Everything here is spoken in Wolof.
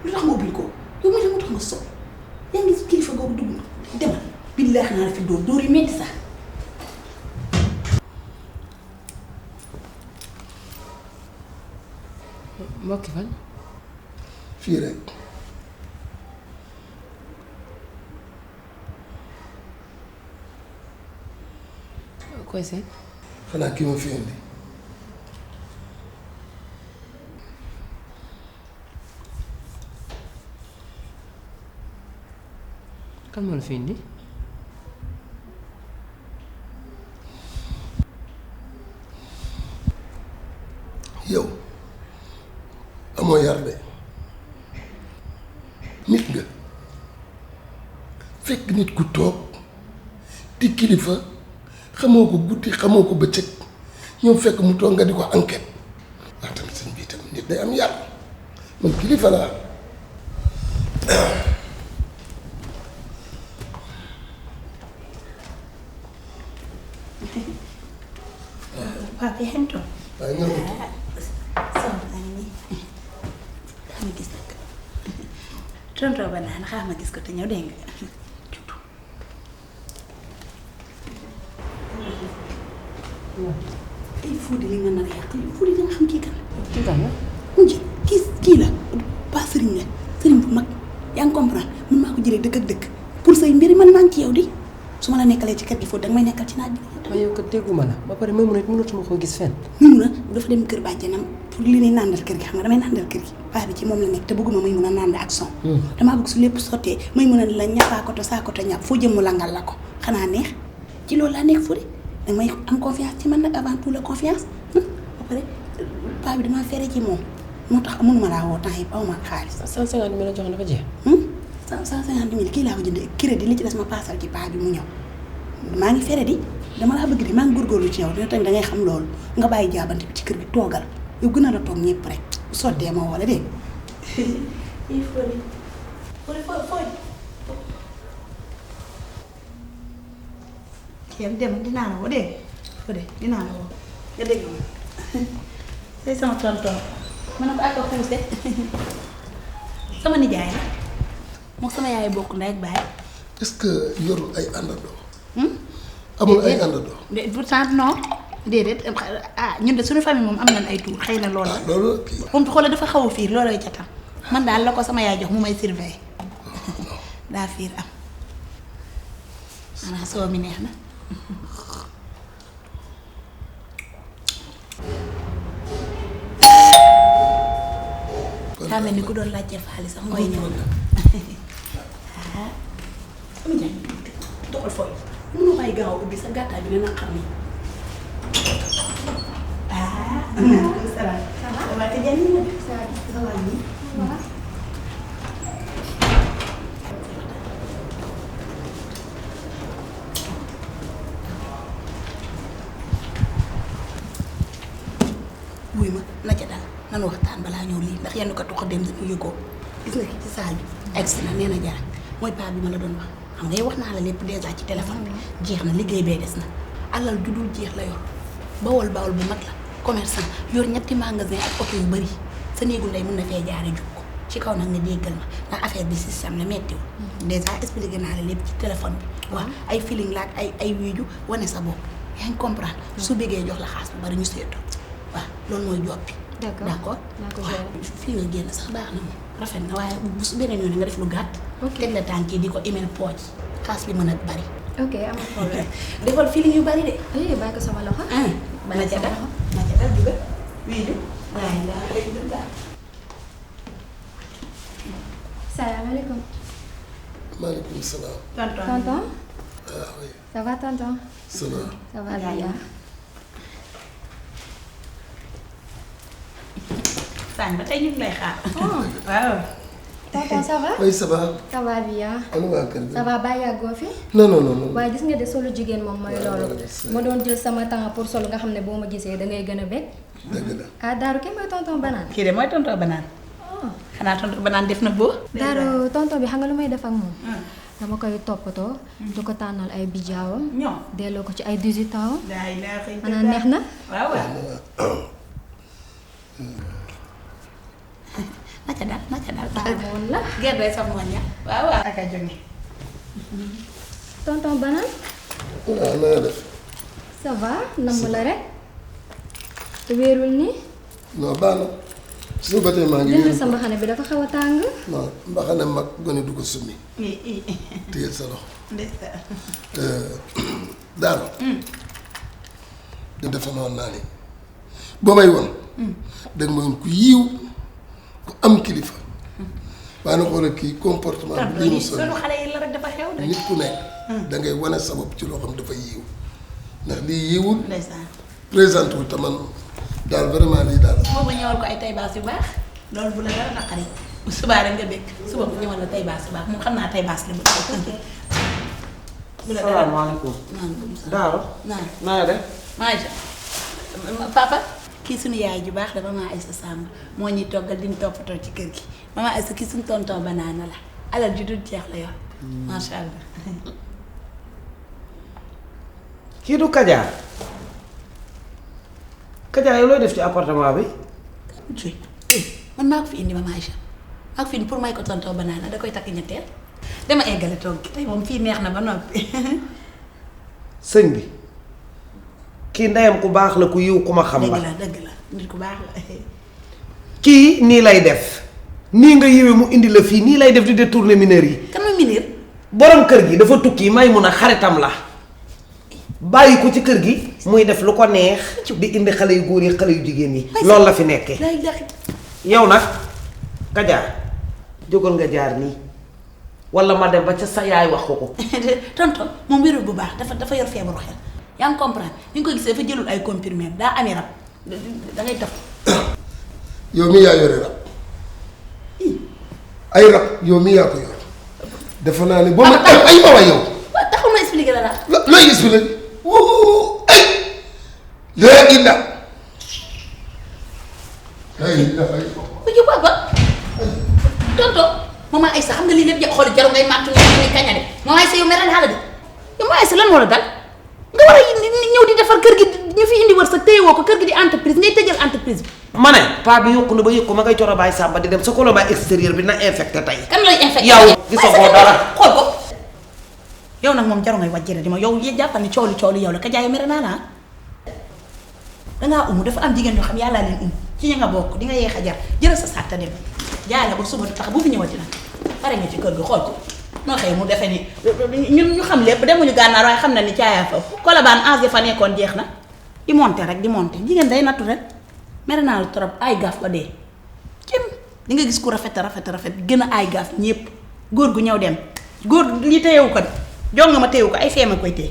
lu tax nga ubbil ko yow mi la mu tax nga so yaa ngi gis kilifa googu dugg na demal billaahi naa la fi dóor yu metti sax mbokki fan fii rek koy seet xanaa kii ma fi indi kan moo la fi indi yow amoo yar de nit nga fekk nit ku toog di kilifa xamoo ko guddi xamoo ko bëccëg ñëw fekk mu toog nga di ko enquête ndax tamit sëñ bi tam nit day am yar man kilifa laa papa yaa ngi toog waaye nga sama maa ngi nii xaaral ma gis nag tonton ba naan xaaral ma gis ko te ñëw dégg nga ay Fodé li nga nar a yàq Fodé da nga xam kii kan la kii la pas sëriñ la sëriñ bu mag yaa ngi comprendre mën maa ko jëlee dëkk ak dëkk pour say mbiri man maa ngi ci yow di su ma la nekkalee ci kër gi Fodé danga may nekkal ci naaj bi. waaye yow kat dégguma la ba pare may mun a mënatuma koo gis fenn. mun na dafa dem kër bàjjenam pour li ñuy nàndal kër gi xam nga damay nàndal kër gi paa bi ci moom la nekk te bëgguma may mun a nànd ak son. damaa bëgg su lépp sottee may mun a la ñàppaakoto saakoto ñàpp foo jëm mu langal la ko xanaa neex ci loolu laa nekk Fodé danga may am confiance ci man nag avant tout la confiance ba pare paa bi damaa fere ci moom moo tax mënuma laa woo temps yi aw ma xaalis. 150 000 la jox dafa jeex. 150 000 kii laa ko jëndee crédit li ci des ma paasal ci paa bi mu ñëw maa ngi fere di dama laa bëgg di maa ngi góorgóorlu ci yow dina tamit da ngay xam loolu nga bàyyi jaabante bi ci kër gi toogal yow gën a la toog ñëpp rek bu sottee ma wala dégg il faut kenn dem dinaa la woo dégg Fodé dinaa la woo nga dégg ma c'est sama tonton ma ne ko ak a xuuse sama nijaay la moom sama yaay bokk ndey ak baay. est-ce que yorul ay àndandoo. amul ay àndandoo. pourtant non déedéet ñun de suñu famille moom am nañ ay tuur xëy na loolu la. loolu kii moom xoolal dafa xaw a fiir loolooy catam man daal la ko sama yaay jox mu may surveiller daa fiir am xanaa soo mi neex na. daa mel ni ku doon laajte xaalis sax mooy ñëw. sama jaay doxal fooy mënoo bàyyi gaaw ubbi sa gàttaay bi dina xam ni. salaam. ça va te jaay nii la. ça va nii. wuy ma na ca dal nanu waxtaan balaa ñëw lii ndax yenn ko tuxa dem dañu yëgoo gis nga ci saal bi egsi na nee na jara mooy paa bi ma la doon wax xam nga wax naa la lépp déjà ci téléphone bi jeex na liggéey bee des na alal ju dul jeex la yor bawol bu mag la commerçant yor ñetti magasin ak oto yu bari sa néegu ndey mën na fee jaare jug ko ci kaw nag nga déggal ma ndax affaire bi système la mettiwul déjà expliqué naa la lépp ci téléphone bi waaw ay feeling la ak ay wiiju wane sa bopp yaa ngi comprendre su bëggee jox la xaas bu bari ñu seetu waaw loolu mooy job bi d'accord waaw fii nga génn sax baax na moom rafet na waaye bu su beneen yoon nga def lu gàtt teg la tànk yi di ko email pooj xaas bi mën a bari ok amul problème. defal feeling yu bari de bàyyi ko sama loxo. na ca dal dugal wiiju waaye laa koy dugal. salaamaaleykum. maaleykum salaam. tonton. ah oui. ça va tonton. ça va. ça va bien. sànq ba tey ñu ngi lay xaar. waaw. tonton ça va. oui ça va. ça va bien. ana waa kër gi. ça va bàyyi yàggoo fi. non non non. waaye gis nga de solu jigéen moom mooy loolu. ma doon jël sama temps pour solu nga xam ne boo ma gisee da ngay gën a bëgg. dëgg la. ah Daaru kenn mooy tonton Banaan. kii de mooy tonton Banaan. xanaa tonton Banaan def na boo. Daaru tonton bi xam nga lu may def ak moom. dama koy toppatoo. du ko tànnal ay bijaawam. ñoom delloo ko ci ay 18 ans. daay laa xëy xanaa neex na. waaw waaw. naka daal. woon la. gerte sa mooñ ya. waaw waaw. ak a jóge. tonton Banane. waaw na nga def. ça va namm la rek. te wéerul nii. non baax na su ba tey maa ngi dindi sa mbaxane bi dafa xaw a tàng. non mbaxane mag gone du ko summi téyel sa loxo ndeysaan. daal di defe noonu naa ni boo may woon danga ma woon ku yiiw ku am kilifa waaye na xoolal kii comportement bi lii mu sol sunu xale yi la rek dafa xew de. nit ku nekk dangay wane sa bopp ci loo xam dafa yiiw ndax lii yiiwul ndeysaan. présenté wu te man daal vraiment lii daal moo ma ñëwal ko ay tay baas yu baax loolu bu la dara naqari bu subaa rek nga bëgg suba bu ñëwal la tay baas yu baax moom xam naa tay baas la bu la dara. salaamaaleykum. Daaro. naan na nga def. Maïcha papa kii suñu yaay ju baax la maman Aïssa Samb moo ñuy toggal di ñu toppatoo ci kër gi maman Aïssa kii suñu tonton Banane la alal ju dul jeex la yor macha allah. kii du Kaja. Kaja yow looy def ci appartement bi. man maa ko fi indi maman Aïcha maa ko fi indi pour may ko tonton Banane da koy takk ñetteel dama eggale toog gi tey moom fii neex na ba noppi. sëñ bi kii ndeyam ku baax la ku yiw ku ma xam dëgg la. la dëgg la nit ku baax la. kii nii lay def nii nga yiwee mu indi la fii nii lay def di détourner mineur yi. kan ma minir. borom kër gi dafa tukki may mun a xaritam la bàyyi ko ci kër gi muy def lu ko neex di indi xale yu góor yi xale yu jigéen yi. loolu la fi nekkee. day jaxit. yow nag Kaja jógal nga jaar nii wala ma dem ba ca sa yaay wax ko ko. tonton moom wérul bu baax dafa yor feebaru xel yaa ngi comprendre ni nga ko gisee dafa jëlul ay comprimés daa amee rab da ngay taf. yow mii yaa yore rab ay rab yow mii yaa ko yor defe naa ne boo ma ay ma waay yow waaw taxul ma expliqué la daal. looy expliqué ay laa illa bu ñu papa tonton maman Aïssa xam nga lii lépp ja xool jaru ngay màttu ni kaña de maman Aïssa yow meral xaala de yow maman Aïssa lan moo la dal nga war a ñëw di defar kër gi ñu fi indi wërsëg téyewoo ko kër gi di entreprise ngay tëjal entreprise bi. ma ne paa bi yokku na ba yëg ko ma ngay coro baay sàmba di dem sa colobaay extérieur bi na infecté tey. kan lay infecté yow gisagoo dara xool ko. yow nag moom jaru ngay wàjjire di ma yow yéen jàppal ni coow li yow la ka jaay mere naa la dangaa umu dafa am jigéen ñoo xam yàllaa leen ci ña nga bokk di nga yeex a jar jëral sa sàtta dem jaay la ba suba du tax bu fi ñëwati nag pare nga ci kër gi xool ko noo xëy mu defe ni ñun ñu xam lépp demuñu gànnaar waaye xam na ni caayaa fa kolobaan âge fa nekkoon jeex na di monter rek di monter jigéen day naturel mere naa la trop ay gaaf ba dee cim di nga gis ku rafet gën a ay gaaf ñépp góor gu ñëw dem góor li téyewu ko de jonga ma téyewu ko ay feema koy téye